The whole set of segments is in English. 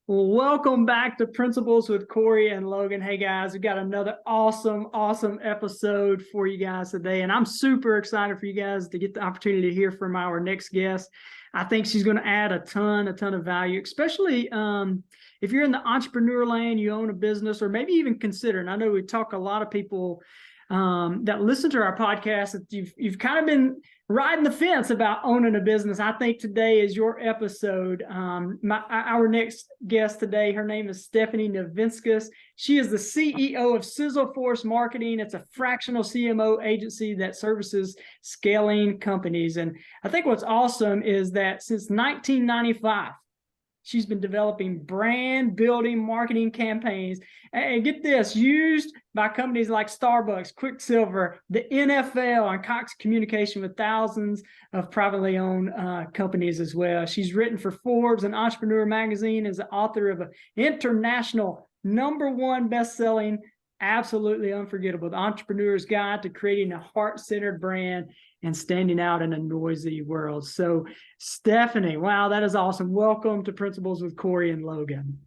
Well, welcome back to Principles with Cory and Logan. Hey guys, we got another awesome episode for you guys today. And I'm super excited for you guys to get the opportunity to hear from our next guest. I think she's going to add a ton of value, especially if you're in the entrepreneur lane, you own a business, or maybe even consider. And I know we talk a lot of people that listen to our podcast that you've kind of been riding the fence about owning a business. I think today is your episode. Our next guest today, her name is Stephanie Nivinskus. She is the CEO of SizzleForce Marketing. It's a fractional CMO agency that services scaling companies. And I think what's awesome is that since 1995, she's been developing brand building marketing campaigns. And get this, used by companies like Starbucks, Quiksilver, the NFL, and Cox Communications, with thousands of privately owned companies as well. She's written for Forbes and Entrepreneur magazine, is the author of an international #1 best-selling, Absolutely Unforgettable, The Entrepreneur's Guide to Creating a Heart-Centered Brand and Standing Out in a Noisy World. So, Stephanie, wow, that is awesome. Welcome to Principles with Cory and Logan.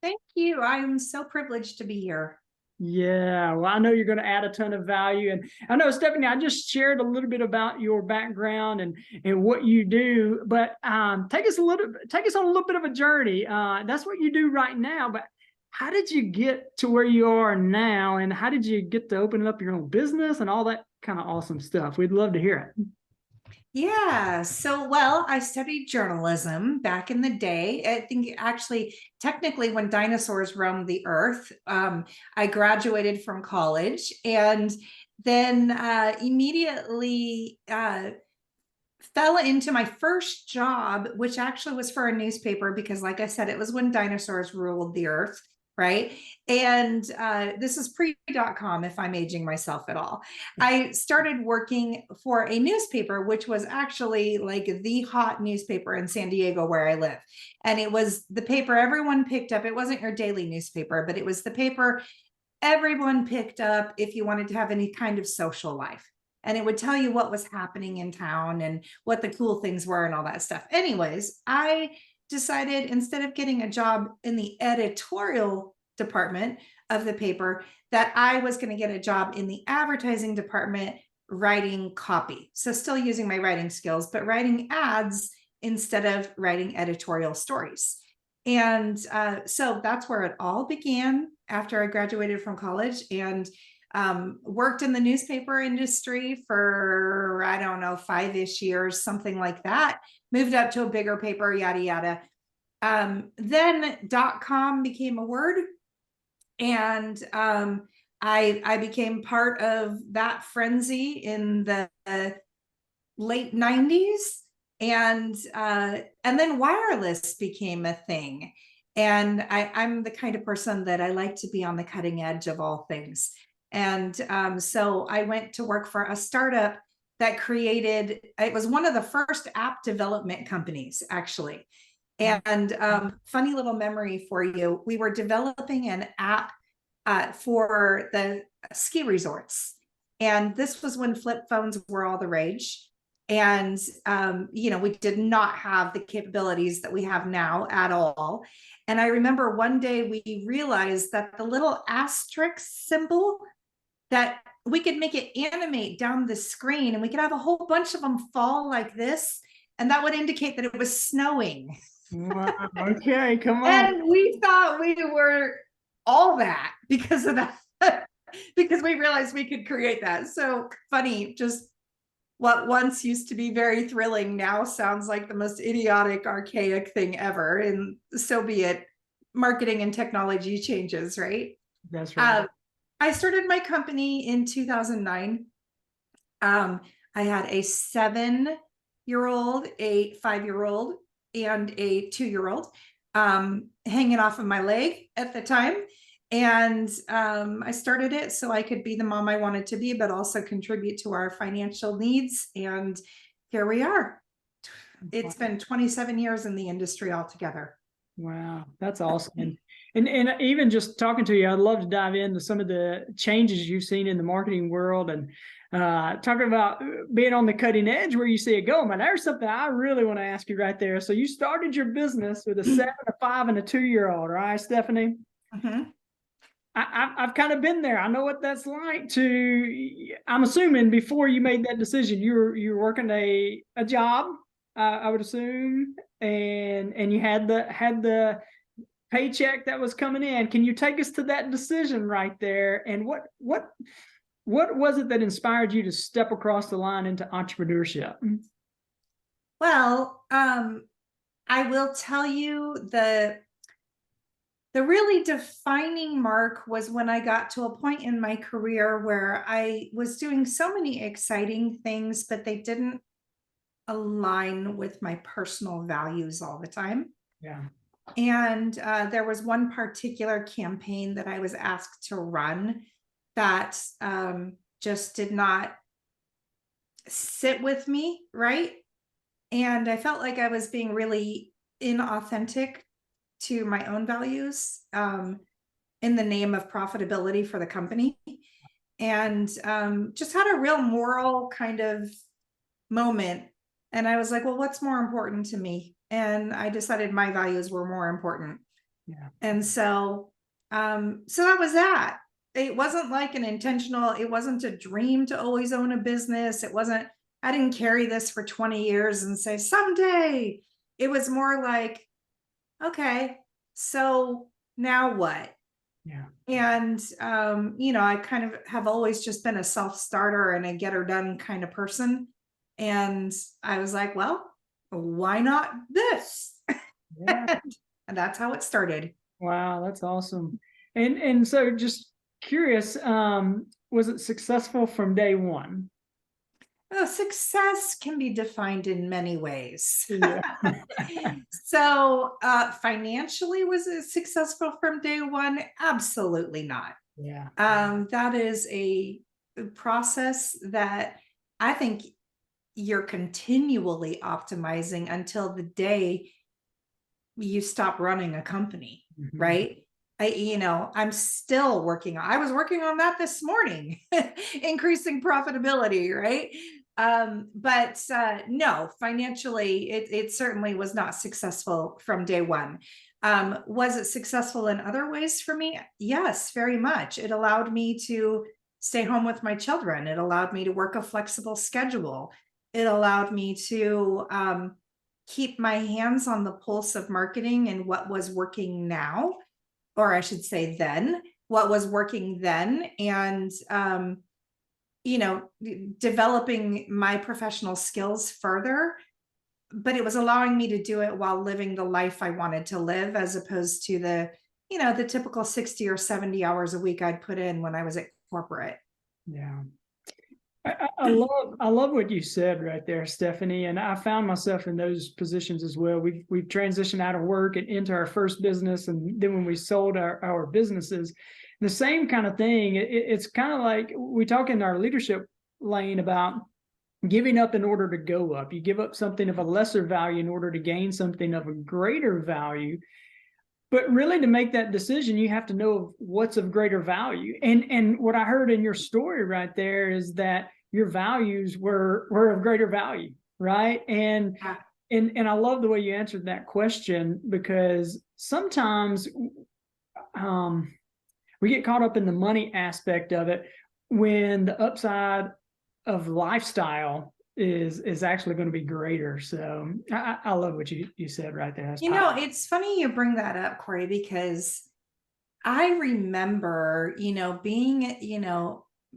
Thank you. I'm so privileged to be here. Yeah, well, I know you're going to add a ton of value. And I know, Stephanie, I just shared a little bit about your background and what you do, but take us on a little bit of a journey. That's what you do right now, but how did you get to where you are now, and how did you get to open up your own business and all that kind of awesome stuff? We'd love to hear it. Yeah. Well, I studied journalism back in the day. I think actually, technically, when dinosaurs roamed the earth, I graduated from college and then immediately fell into my first job, which actually was for a newspaper because, like I said, it was when dinosaurs ruled the earth. Right. And this is pre.com, if I'm aging myself at all. I started working for a newspaper, which was actually like the hot newspaper in San Diego where I live. And it was the paper everyone picked up. It wasn't your daily newspaper, but it was the paper everyone picked up if you wanted to have any kind of social life. And it would tell you what was happening in town and what the cool things were and all that stuff. Anyways, I decided instead of getting a job in the editorial department of the paper, that I was going to get a job in the advertising department writing copy. So still using my writing skills, but writing ads instead of writing editorial stories. And so that's where it all began after I graduated from college, and worked in the newspaper industry for, I don't know, 5-ish years, something like that. Moved up to a bigger paper, yada, yada. Then .com became a word. And I became part of that frenzy in the late 90s. And then wireless became a thing. And I'm the kind of person that I like to be on the cutting edge of all things. And so I went to work for a startup that created, it was one of the first app development companies, actually. And funny little memory for you, we were developing an app for the ski resorts. And this was when flip phones were all the rage. And, we did not have the capabilities that we have now at all. And I remember one day we realized that the little asterisk symbol, that we could make it animate down the screen and we could have a whole bunch of them fall like this. And that would indicate that it was snowing. Wow. Okay, come on. And we thought we were all that because of that, because we realized we could create that. So funny, just what once used to be very thrilling now sounds like the most idiotic, archaic thing ever. And so be it. Marketing and technology changes, right? That's right. I started my company in 2009. I had a 7-year-old, a 5-year-old, and a 2-year-old hanging off of my leg at the time. And I started it so I could be the mom I wanted to be, but also contribute to our financial needs. And here we are. It's been 27 years in the industry altogether. Wow, that's awesome. And even just talking to you, I'd love to dive into some of the changes you've seen in the marketing world, and talking about being on the cutting edge where you see it going. But there's something I really want to ask you right there. So you started your business with a 7, a 5, and a 2-year-old, right, Stephanie? Mhm. I've kind of been there. I know what that's like to, I'm assuming before you made that decision, you were working a job, I would assume, and you had the paycheck that was coming in. Can you take us to that decision right there? And what was it that inspired you to step across the line into entrepreneurship? Well, I will tell you the really defining mark was when I got to a point in my career where I was doing so many exciting things, but they didn't align with my personal values all the time. Yeah. And there was one particular campaign that I was asked to run that just did not sit with me, right? And I felt like I was being really inauthentic to my own values in the name of profitability for the company. And just had a real moral kind of moment. And I was like, well, what's more important to me? And I decided my values were more important. Yeah. And so that was that. It wasn't like an intentional, it wasn't a dream to always own a business. It wasn't, I didn't carry this for 20 years and say, someday. It was more like, okay, so now what? Yeah. And I kind of have always just been a self-starter and a get her done kind of person. And I was like, well, why not this? Yeah. And that's how it started. Wow, that's awesome. And so just curious, was it successful from day one? Well, success can be defined in many ways. Yeah. So, financially, was it successful from day one? Absolutely not. Yeah. That is a process that I think you're continually optimizing until the day you stop running a company, Mhm. right? I'm still working on, I was working on that this morning, increasing profitability, right? But no, financially, it certainly was not successful from day one. Was it successful in other ways for me? Yes, very much. It allowed me to stay home with my children. It allowed me to work a flexible schedule. It allowed me to keep my hands on the pulse of marketing and what was working now, or I should say then, what was working then, and developing my professional skills further. But it was allowing me to do it while living the life I wanted to live, as opposed to the typical 60 or 70 hours a week I'd put in when I was at corporate. Yeah. I love what you said right there, Stephanie. And I found myself in those positions as well. We've transitioned out of work and into our first business, and then when we sold our businesses, the same kind of thing. It's kind of like we talk in our leadership lane about giving up in order to go up. You give up something of a lesser value in order to gain something of a greater value. But really, to make that decision, you have to know what's of greater value. And what I heard in your story right there is that your values were of greater value, right? Yeah. And I love the way you answered that question, because sometimes we get caught up in the money aspect of it when the upside of lifestyle is actually going to be greater. So I love what you said right there. That's powerful. It's funny you bring that up, Cory, because I remember, being,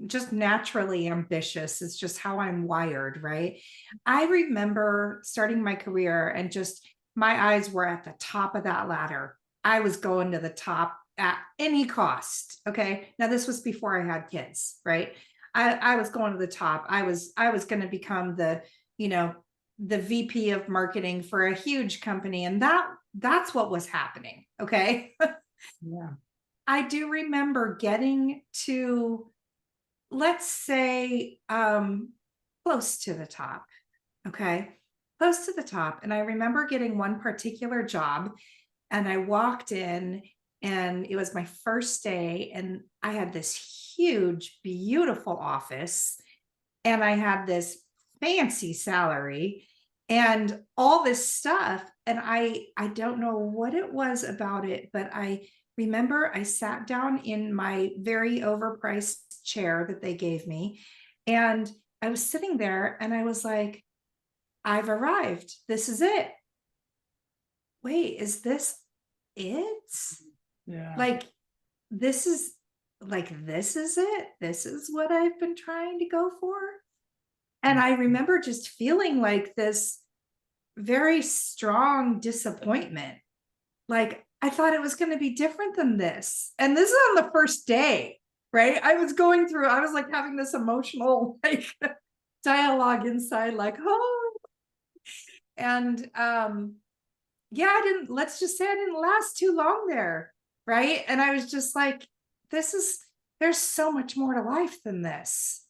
just naturally ambitious. It's just how I'm wired, right? I remember starting my career and just my eyes were at the top of that ladder. I was going to the top at any cost. Okay. Now this was before I had kids, right? I was going to the top. I was going to become you know, the VP of marketing for a huge company. And that's what was happening. Okay. Yeah. I do remember getting to, let's say, close to the top. Okay. Close to the top. And I remember getting one particular job And I walked in, and it was my first day, and I had this huge, beautiful office, and I had this fancy salary and all this stuff. And I don't know what it was about it, but I remember I sat down in my very overpriced chair that they gave me, and I was sitting there and I was like, I've arrived. This is it. Wait, is this it? Yeah. Like, this is this is it. This is what I've been trying to go for. And I remember just feeling like this very strong disappointment. Like, I thought it was going to be different than this. And this is on the first day, right? I was like having this emotional like dialogue inside, like, oh, and yeah, let's just say I didn't last too long there, right? And I was just like, there's so much more to life than this.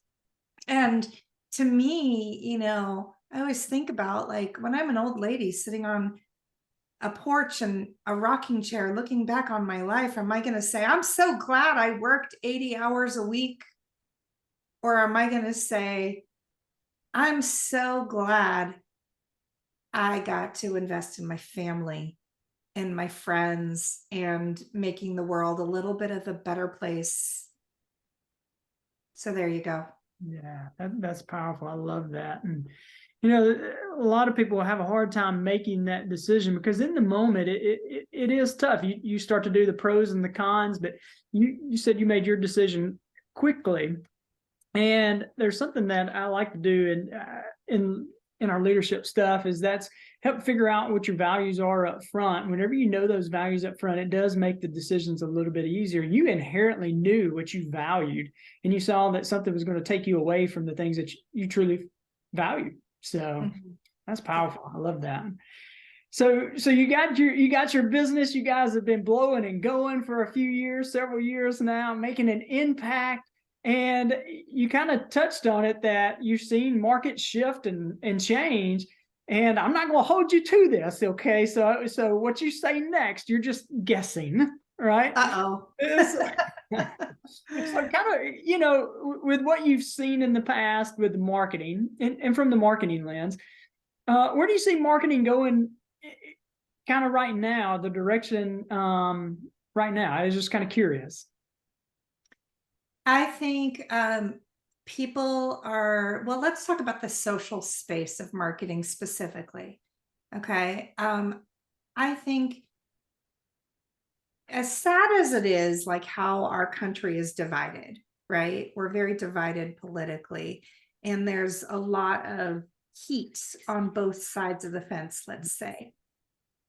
And to me, I always think about, like, when I'm an old lady sitting on a porch and a rocking chair looking back on my life, am I going to say, I'm so glad I worked 80 hours a week? Or am I going to say, I'm so glad I got to invest in my family and my friends and making the world a little bit of a better place? So there you go. Yeah, that's powerful. I love that. And a lot of people have a hard time making that decision, because in the moment it is tough. You start to do the pros and the cons, but you said you made your decision quickly. And there's something that I like to do in our leadership stuff, is that's help figure out what your values are up front. Whenever you know those values up front, it does make the decisions a little bit easier. You inherently knew what you valued, and you saw that something was going to take you away from the things that you truly value. So that's powerful. I love that. So you got your business. You guys have been blowing and going for a few years, several years now, making an impact. And you kind of touched on it, that you've seen market shift and change. And I'm not going to hold you to this, okay? So what you say next, you're just guessing, right? Uh-oh. So kind of, with what you've seen in the past with marketing, and from the marketing lens, where do you see marketing going kind of right now, the direction right now? I was just kind of curious. I think people are, well, let's talk about the social space of marketing specifically. Okay. I think, as sad as it is, like how our country is divided, right? We're very divided politically, and there's a lot of heat on both sides of the fence, let's say.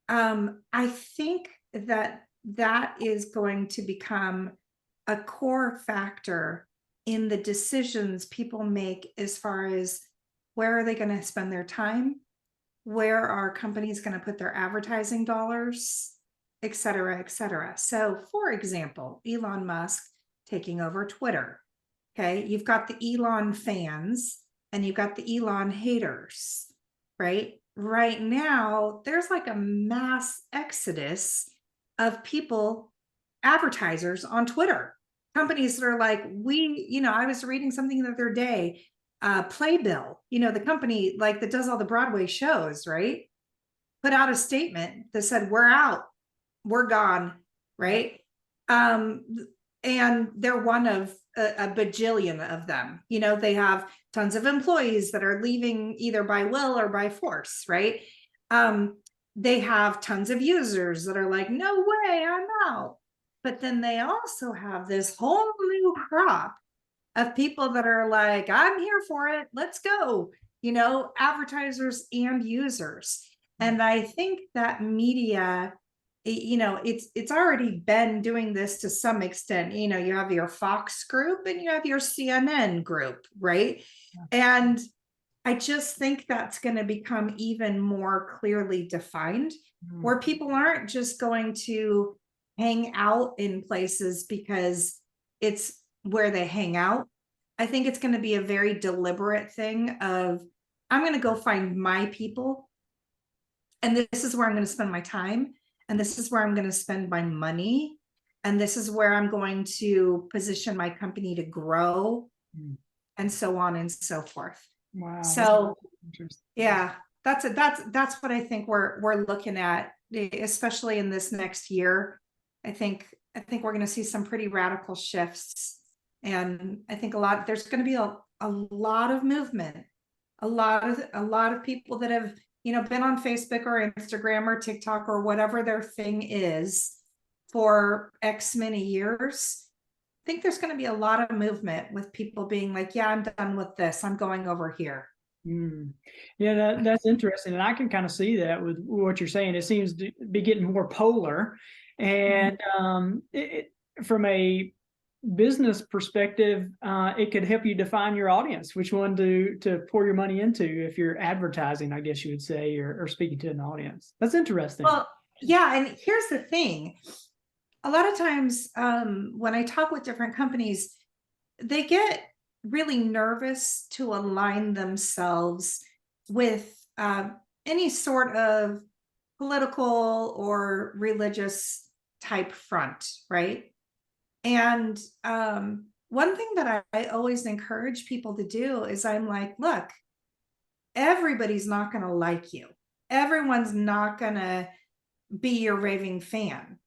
I think that is going to become a core factor in the decisions people make, as far as where are they going to spend their time, where are companies going to put their advertising dollars, et cetera, et cetera. So, for example, Elon Musk taking over Twitter. Okay, you've got the Elon fans and you've got the Elon haters, right? Right now, there's like a mass exodus of people, advertisers on Twitter, companies that are like, I was reading something the other day, Playbill, the company like that does all the Broadway shows, right? Put out a statement that said, we're out, we're gone, right? And they're one of a bajillion of them. They have tons of employees that are leaving either by will or by force, right? They have tons of users that are like, no way, I'm out. But then they also have this whole new crop of people that are like, I'm here for it, let's go, advertisers and users. And I think that media, it's already been doing this to some extent. You have your Fox group and you have your CNN group, right? And I just think that's going to become even more clearly defined, where people aren't just going to hang out in places because it's where they hang out. I think it's going to be a very deliberate thing of, I'm going to go find my people, and this is where I'm going to spend my time. and this is where I'm going to spend my money, and this is where I'm going to position my company to grow, and so on and so forth. Wow. So yeah, that's what I think we're looking at, especially in this next year. I think we're going to see some pretty radical shifts, and I think there's going to be a lot of movement, a lot of people that have, been on Facebook or Instagram or TikTok or whatever their thing is for X many years. I think there's going to be a lot of movement with people being like, yeah, I'm done with this. I'm going over here. Yeah, that's interesting. And I can kind of see that with what you're saying. It seems to be getting more polar. And from a business perspective, it could help you define your audience, which one to pour your money into if you're advertising, I guess you would say, or speaking to an audience. That's interesting. Well, yeah. And here's the thing. A lot of times when I talk with different companies, they get really nervous to align themselves with any sort of political or religious type front, right? And one thing that I always encourage people to do is I'm like, look, everybody's not going to like you. Everyone's not going to be your raving fan.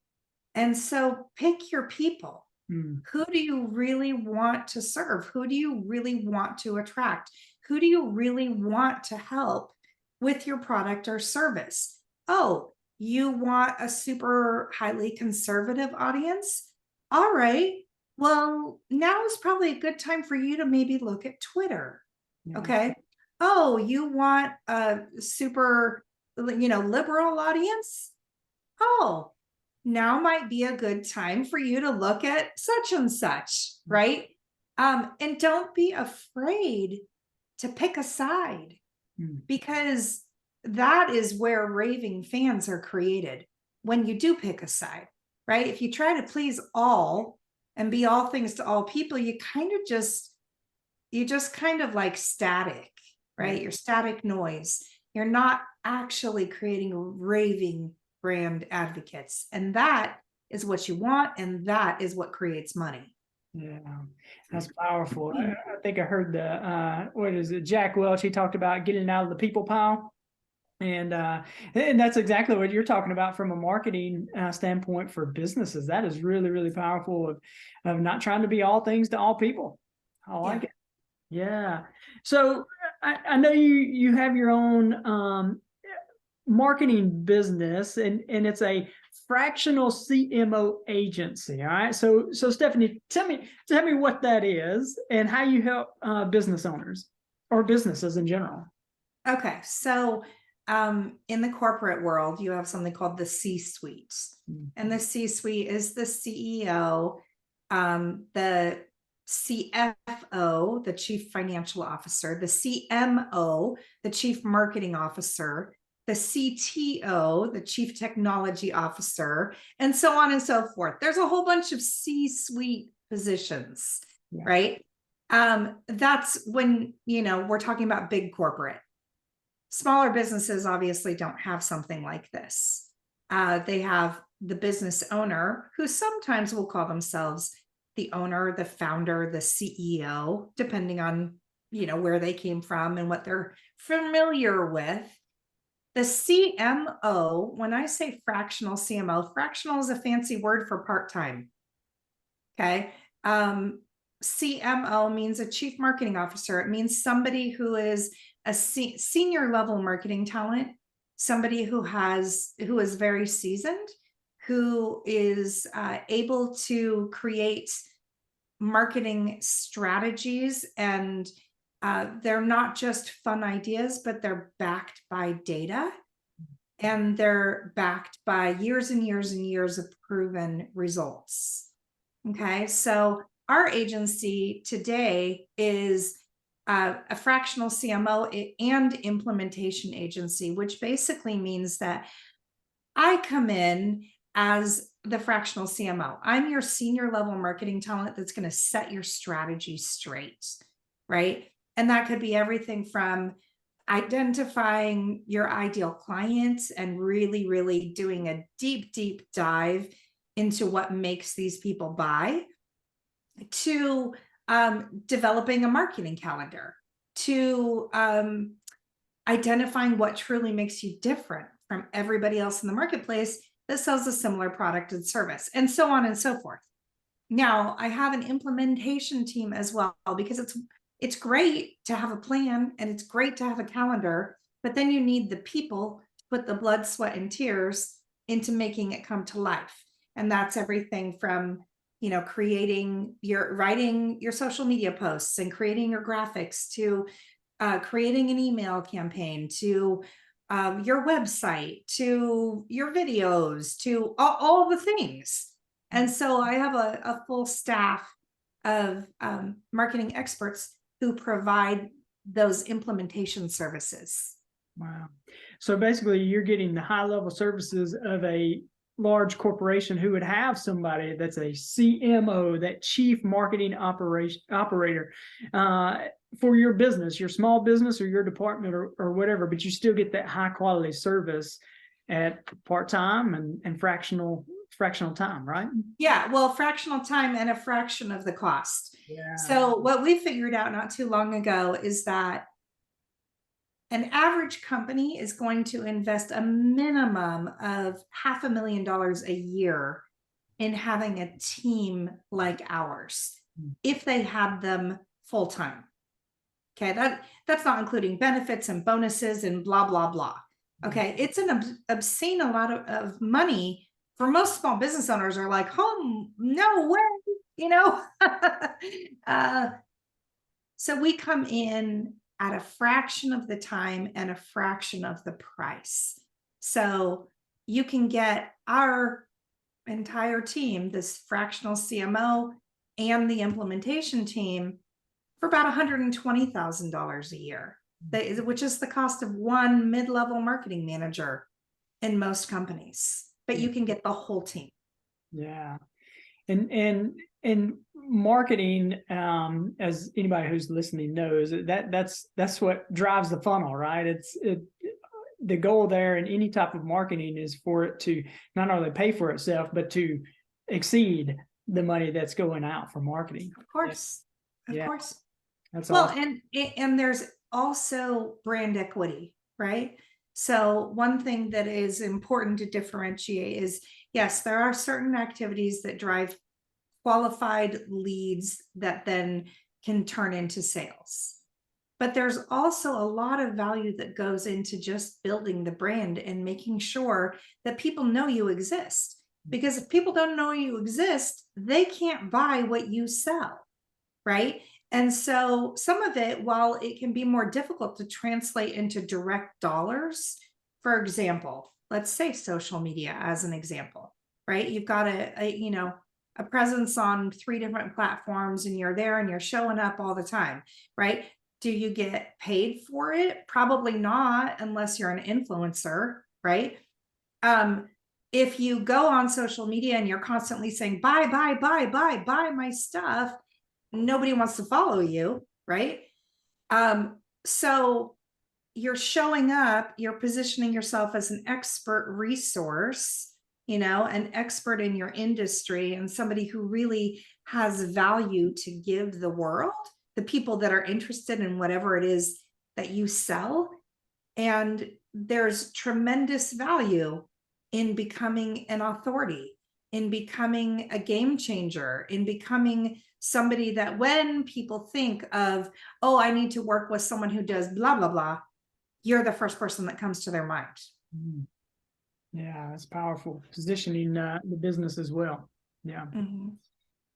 And so pick your people. Who do you really want to serve? Who do you really want to attract? Who do you really want to help with your product or service? Oh, you want a super highly conservative audience? All right. Well, now is probably a good time for you to maybe look at Twitter. Okay. Oh, you want a super, liberal audience? Oh, now might be a good time for you to look at such and such, right? And don't be afraid to pick a side, because that is where raving fans are created, when you do pick a side, right? If you try to please all and be all things to all people, you just kind of like static, right? You're static noise. You're not actually creating raving brand advocates, and that is what you want, and that is what creates money. Yeah, that's powerful. I think I heard what is it, Jack Welch, he talked about getting out of the people pile, and that's exactly what you're talking about from a marketing standpoint for businesses. That is really, really powerful of not trying to be all things to all people. I like it. Yeah. So I know you have your own marketing business, and it's a fractional CMO agency. All right. So Stephanie, tell me what that is and how you help business owners or businesses in general. Okay. So in the corporate world, you have something called the C-suite, and the C-suite is the CEO, the CFO, the Chief Financial Officer, the CMO, the Chief Marketing Officer, the CTO, the Chief Technology Officer, and so on and so forth. There's a whole bunch of C-suite positions, right? That's when, we're talking about big corporate. Smaller businesses obviously don't have something like this. They have the business owner, who sometimes will call themselves the owner, the founder, the CEO, depending on, where they came from and what they're familiar with. The CMO, when I say fractional CMO, fractional is a fancy word for part-time. Okay. CMO means a chief marketing officer. It means somebody who is a senior level marketing talent, somebody who is very seasoned, who is able to create marketing strategies, and they're not just fun ideas, but they're backed by data, and they're backed by years and years and years of proven results. Okay, so our agency today is a fractional CMO and implementation agency, which basically means that I come in as the fractional CMO. I'm your senior level marketing talent that's going to set your strategy straight, right? And that could be everything from identifying your ideal clients and really, really doing a deep, deep dive into what makes these people buy, to developing a marketing calendar, to identifying what truly makes you different from everybody else in the marketplace that sells a similar product and service, and so on and so forth. Now, I have an implementation team as well, because it's great to have a plan and it's great to have a calendar, but then you need the people to put the blood, sweat, and tears into making it come to life. And that's everything from, writing your social media posts and creating your graphics, to creating an email campaign, to your website, to your videos, to all the things. And so I have a full staff of marketing experts who provide those implementation services. Wow. So basically you're getting the high level services of a large corporation who would have somebody that's a CMO, that chief marketing operator, for your business, your small business or your department or whatever, but you still get that high quality service at part-time and fractional time, right? Yeah, well, fractional time and a fraction of the cost. Yeah. So what we figured out not too long ago is that an average company is going to invest a minimum of $500,000 a year in having a team like ours, if they have them full-time. Okay, that's not including benefits and bonuses and blah, blah, blah. Okay, it's an obscene a lot of money for most small business owners. Are like, oh, no way, so we come in at a fraction of the time and a fraction of the price. So you can get our entire team, this fractional CMO and the implementation team, for about $120,000 a year, which is the cost of one mid-level marketing manager in most companies. But you can get the whole team. Yeah. And marketing, as anybody who's listening knows, that's what drives the funnel, right? The goal there in any type of marketing is for it to not only pay for itself, but to exceed the money that's going out for marketing. Of course. Yeah. Of course. That's well, awesome. and there's also brand equity, right? So one thing that is important to differentiate is, yes, there are certain activities that drive qualified leads that then can turn into sales. But there's also a lot of value that goes into just building the brand and making sure that people know you exist. Because if people don't know you exist, they can't buy what you sell, right? And so some of it, while it can be more difficult to translate into direct dollars, for example, let's say social media as an example, right? You've got a presence on 3 different platforms, and you're there and you're showing up all the time, right? Do you get paid for it? Probably not, unless you're an influencer, right? If you go on social media and you're constantly saying, buy my stuff, nobody wants to follow you, right? So you're showing up, you're positioning yourself as an expert resource, an expert in your industry, and somebody who really has value to give the world, the people that are interested in whatever it is that you sell. And there's tremendous value in becoming an authority, in becoming a game changer, in becoming somebody that when people think of, oh, I need to work with someone who does blah, blah, blah, you're the first person that comes to their mind. Mm. Yeah, that's powerful. Positioning the business as well. Yeah. Mm-hmm.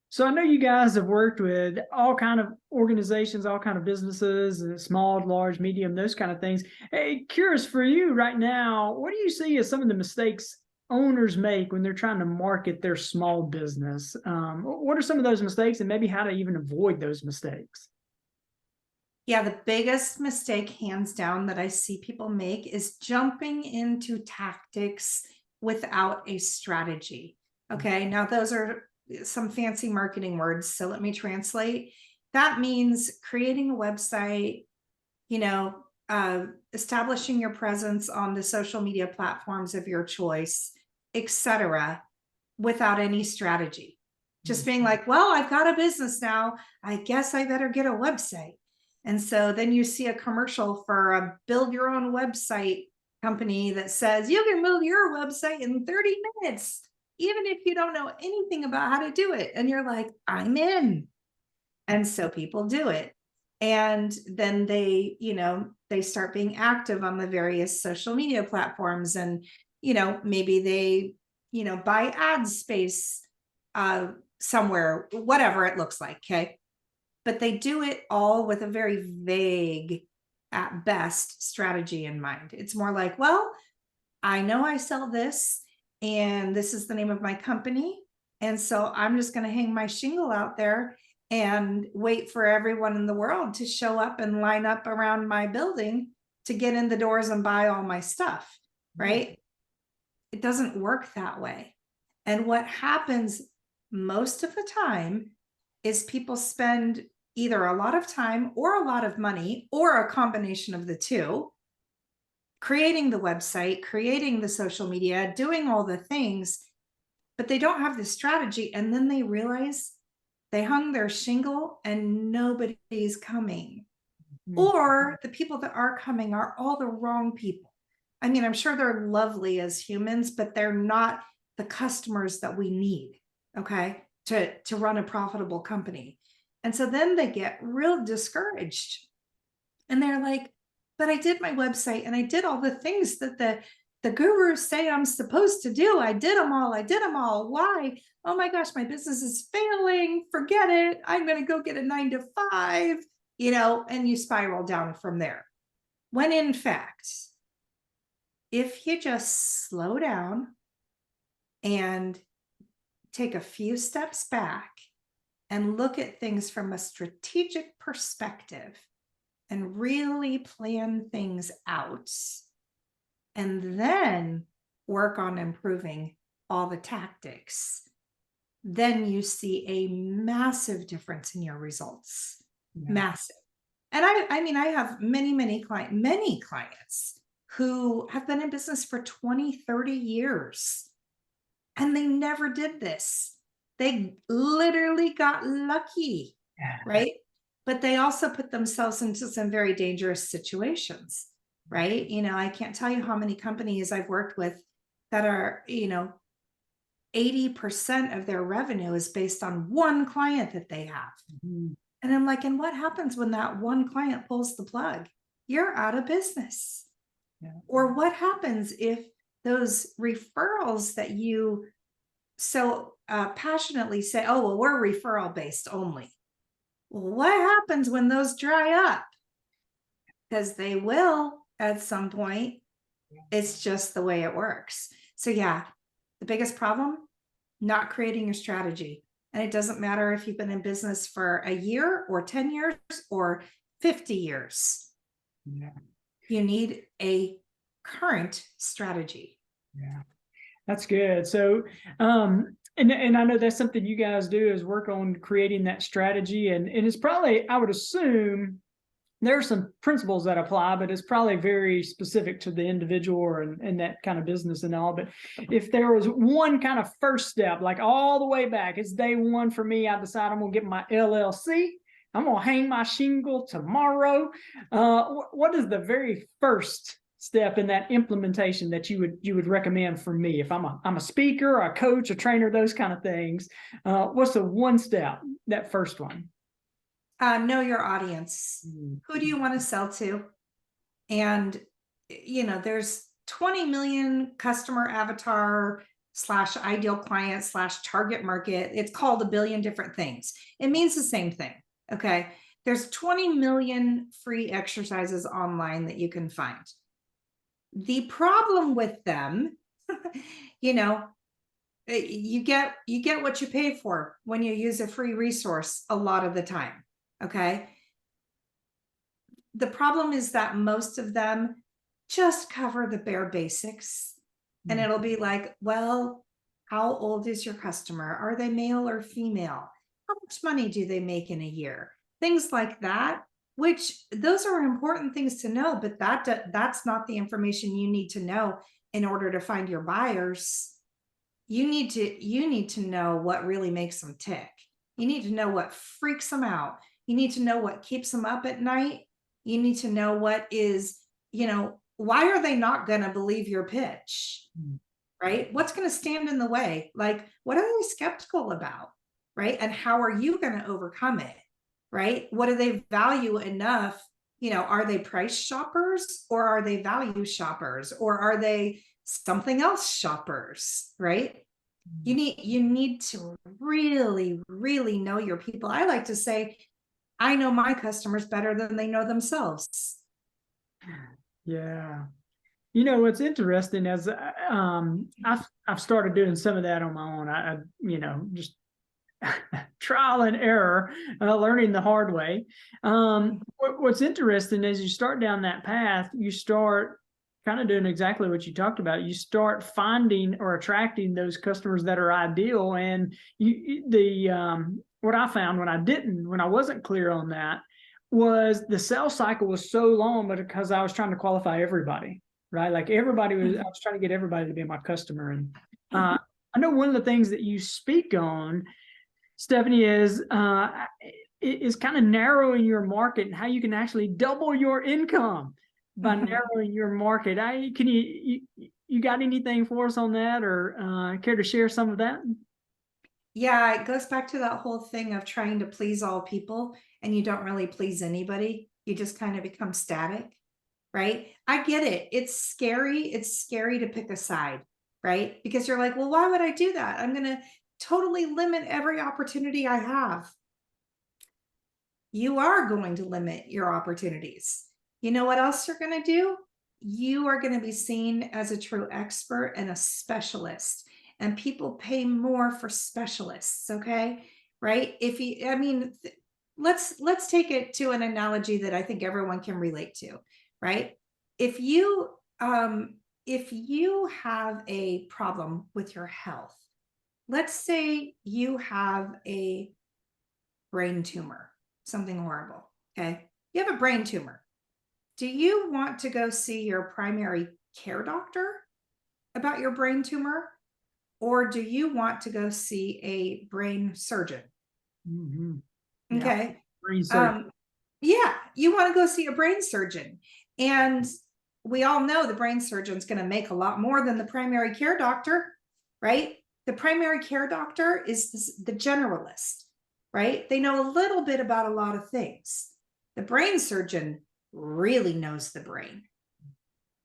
So I know you guys have worked with all kind of organizations, all kind of businesses, small, large, medium, those kind of things. Hey, curious for you right now, what do you see as some of the mistakes owners make when they're trying to market their small business? What are some of those mistakes, and maybe how to even avoid those mistakes? Yeah, the biggest mistake, hands down, that I see people make is jumping into tactics without a strategy. Okay, now those are some fancy marketing words, so let me translate. That means creating a website, establishing your presence on the social media platforms of your choice, etc., without any strategy. Just being like, well, I've got a business now. I guess I better get a website. And so then you see a commercial for a build your own website company that says you can build your website in 30 minutes, even if you don't know anything about how to do it. And you're like, I'm in. And so people do it. And then they, they start being active on the various social media platforms. And, maybe they, buy ad space somewhere, whatever it looks like. Okay. But they do it all with a very vague, at best, strategy in mind. It's more like, well, I know I sell this, and this is the name of my company. And so I'm just going to hang my shingle out there and wait for everyone in the world to show up and line up around my building to get in the doors and buy all my stuff, right? It doesn't work that way. And what happens most of the time is people spend either a lot of time or a lot of money or a combination of the two, creating the website, creating the social media, doing all the things, but they don't have the strategy. And then they realize they hung their shingle and nobody's coming. Or the people that are coming are all the wrong people. I mean, I'm sure they're lovely as humans, but they're not the customers that we need, okay, to run a profitable company. And so then they get real discouraged. And they're like, but I did my website and I did all the things that the gurus say I'm supposed to do. I did them all. I did them all. Why? Oh my gosh, my business is failing. Forget it. I'm going to go get a 9-to-5, and you spiral down from there. When in fact, if you just slow down and take a few steps back and look at things from a strategic perspective and really plan things out, and then work on improving all the tactics, then you see a massive difference in your results. Massive. And I have many clients who have been in business for 20, 30 years, and they never did this. They literally got lucky, right? But they also put themselves into some very dangerous situations, right? I can't tell you how many companies I've worked with that are, 80% of their revenue is based on one client that they have. And I'm like, and what happens when that one client pulls the plug? You're out of business. Or what happens if those referrals that you so passionately say, oh, well, we're referral based only. Well, what happens when those dry up? Because they will at some point. It's just the way it works. So yeah, the biggest problem, not creating a strategy. And it doesn't matter if you've been in business for a year or 10 years or 50 years. You need a current strategy. That's good. So, and I know that's something you guys do is work on creating that strategy. And it's probably, I would assume, there are some principles that apply, but it's probably very specific to the individual and that kind of business and all. But if there was one kind of first step, like all the way back, it's day one for me, I decide I'm going to get my LLC. I'm going to hang my shingle tomorrow. What is the very first step in that implementation that you would recommend for me? If I'm a speaker, a coach, a trainer, those kind of things, what's the one step, that first one? Know your audience. Who do you want to sell to? And, there's 20 million customer avatar / ideal client / target market. It's called a billion different things. It means the same thing. Okay. There's 20 million free exercises online that you can find. The problem with them, you get what you pay for when you use a free resource a lot of the time. Okay. The problem is that most of them just cover the bare basics. And it'll be like, well, how old is your customer? Are they male or female? How much money do they make in a year? Things like that. which those are important things to know, but that's not the information you need to know in order to find your buyers. You need to know what really makes them tick. You need to know what freaks them out. You need to know what keeps them up at night. You need to know what is, why are they not going to believe your pitch? Right? What's going to stand in the way? Like, what are they skeptical about? Right? And how are you going to overcome it? Right? What do they value enough? Are they price shoppers, or are they value shoppers, or are they something else shoppers? Right? You need to really, really know your people. I like to say, I know my customers better than they know themselves. Yeah. What's interesting is I've started doing some of that on my own. I just trial and error, learning the hard way. What's interesting is you start down that path, you start kind of doing exactly what you talked about. You start finding or attracting those customers that are ideal. And what I found when I wasn't clear on that, was the sales cycle was so long, but because I was trying to qualify everybody, right? Like I was trying to get everybody to be my customer. And I know one of the things that you speak on, Stephanie, is kind of narrowing your market and how you can actually double your income by narrowing your market. Can you got anything for us on that, or care to share some of that? Yeah, it goes back to that whole thing of trying to please all people, and you don't really please anybody. You just kind of become static, right? I get it. It's scary. It's scary to pick a side, right? Because you're like, well, why would I do that? I'm going to totally limit every opportunity I have. You are going to limit your opportunities. You know what else you're going to do? You are going to be seen as a true expert and a specialist. And people pay more for specialists, okay? Right? Let's take it to an analogy that I think everyone can relate to, right? If you have a problem with your health, let's say you have a brain tumor, something horrible, okay? You have a brain tumor. Do you want to go see your primary care doctor about your brain tumor? Or do you want to go see a brain surgeon? Mm-hmm. Okay. Yeah. Brain surgeon. Yeah, you want to go see a brain surgeon. And we all know the brain surgeon's going to make a lot more than the primary care doctor, right? The primary care doctor is the generalist, right? They know a little bit about a lot of things. The brain surgeon really knows the brain.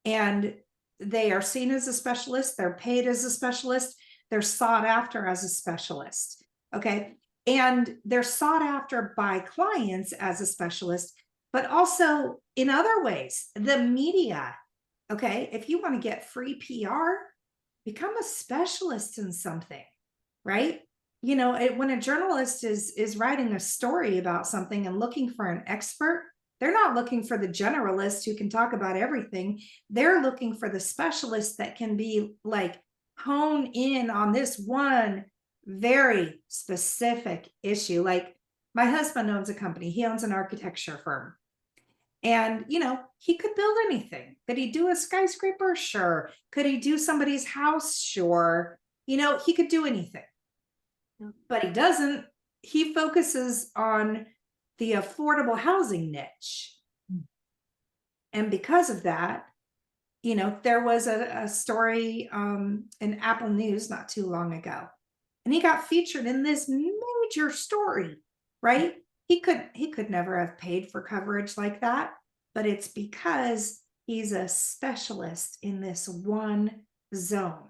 And they are seen as a specialist. They're paid as a specialist. They're sought after as a specialist. Okay. And they're sought after by clients as a specialist, but also in other ways, the media. Okay. If you want to get free PR, become a specialist in something, right? When a journalist is writing a story about something and looking for an expert, they're not looking for the generalist who can talk about everything. They're looking for the specialist that can be like hone in on this one very specific issue. Like my husband owns a company. He owns an architecture firm. And, he could build anything. Could he do a skyscraper? Sure. Could he do somebody's house? Sure. He could do anything. But he doesn't. He focuses on the affordable housing niche. And because of that, there was a story in Apple News not too long ago. And he got featured in this major story, right? He could never have paid for coverage like that, but it's because he's a specialist in this one zone,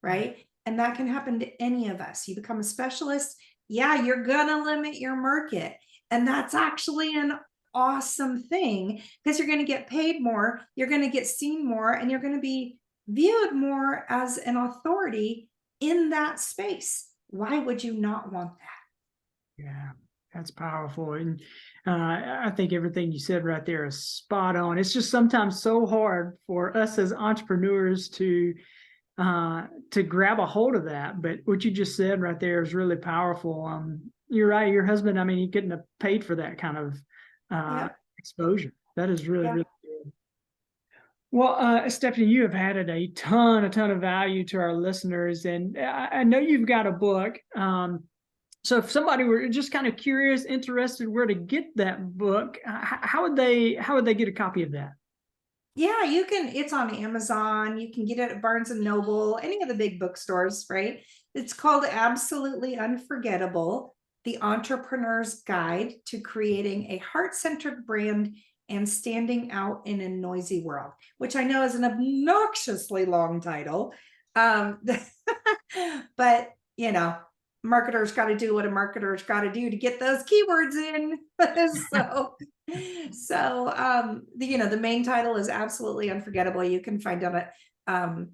right? And that can happen to any of us. You become a specialist, yeah, you're gonna limit your market. And that's actually an awesome thing, because you're going to get paid more, you're going to get seen more, and you're going to be viewed more as an authority in that space. Why would you not want that? Yeah, that's powerful. And I think everything you said right there is spot on. It's just sometimes so hard for us as entrepreneurs to grab a hold of that. But what you just said right there is really powerful. You're right. Your husband, he couldn't have paid for that kind of exposure. That is really, Yeah. really good. Well, Stephanie, you have added a ton of value to our listeners, and I know you've got a book. So if somebody were just kind of curious, interested where to get that book, how would they get a copy of that? Yeah, you can, it's on Amazon. You can get it at Barnes and Noble, any of the big bookstores, right? It's called Absolutely Unforgettable: The Entrepreneur's Guide to Creating a Heart-Centered Brand and Standing Out in a Noisy World, which I know is an obnoxiously long title. But you know, marketers got to do what a marketer's got to do to get those keywords in. The main title is Absolutely Unforgettable. You can find it on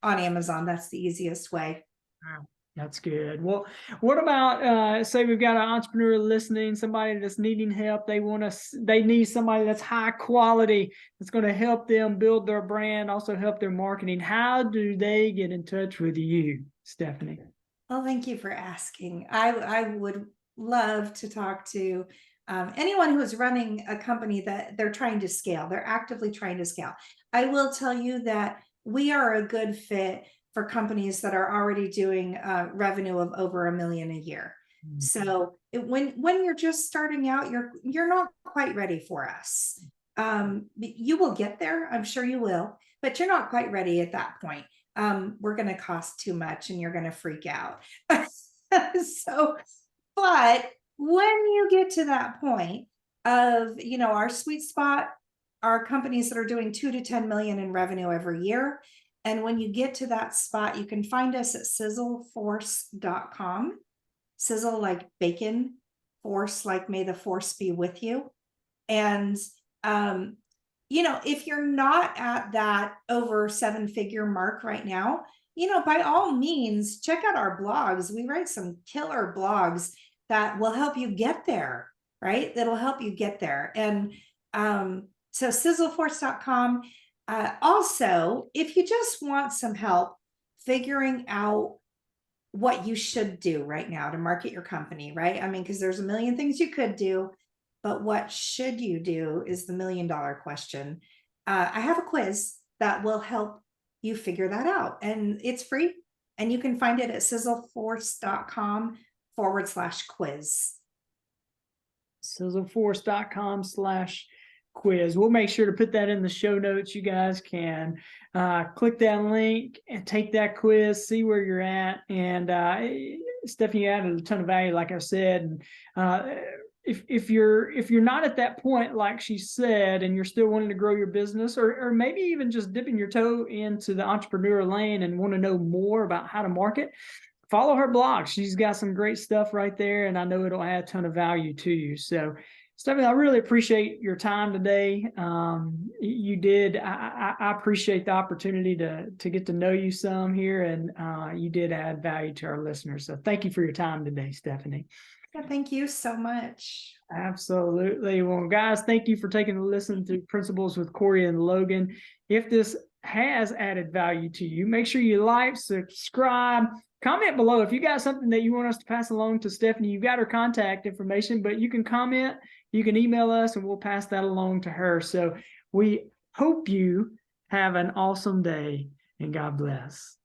Amazon. That's the easiest way. Wow, that's good. Well, what about say we've got an entrepreneur listening, somebody that's needing help. They need somebody that's high quality, that's going to help them build their brand, also help their marketing. How do they get in touch with you, Stephanie? Well, thank you for asking. I would love to talk to anyone who is running a company that they're trying to scale. They're actively trying to scale. I will tell you that we are a good fit for companies that are already doing revenue of over $1 million a year. Mm-hmm. So when you're just starting out, you're not quite ready for us. You will get there. I'm sure you will, but you're not quite ready at that point. We're going to cost too much and you're going to freak out. But when you get to that point of, our sweet spot are companies that are doing 2 to 10 million in revenue every year. And when you get to that spot, you can find us at SizzleForce.com. Sizzle like bacon, force like may the force be with you. And, if you're not at that over 7-figure mark right now, by all means, check out our blogs. We write some killer blogs that will help you get there, right? That'll help you get there. And so SizzleForce.com. Also, if you just want some help figuring out what you should do right now to market your company, right? I mean, because there's a million things you could do, but what should you do is the $1 million question. I have a quiz that will help you figure that out, and it's free, and you can find it at SizzleForce.com/quiz. SizzleForce.com/quiz. We'll make sure to put that in the show notes. You guys can click that link and take that quiz, see where you're at. And Stephanie added a ton of value, like I said. And if you're not at that point, like she said, and you're still wanting to grow your business, or maybe even just dipping your toe into the entrepreneur lane and want to know more about how to market, follow her blog. She's got some great stuff right there, and I know it'll add a ton of value to you. So, Stephanie, I really appreciate your time today. You did. I appreciate the opportunity to get to know you some here, and you did add value to our listeners. So thank you for your time today, Stephanie. Yeah, thank you so much. Absolutely. Well, guys, thank you for taking a listen to Principles with Cory and Logan. If this has added value to you, make sure you like, subscribe, comment below. If you got something that you want us to pass along to Stephanie, you've got her contact information, but you can comment, you can email us, and we'll pass that along to her. So we hope you have an awesome day, and God bless.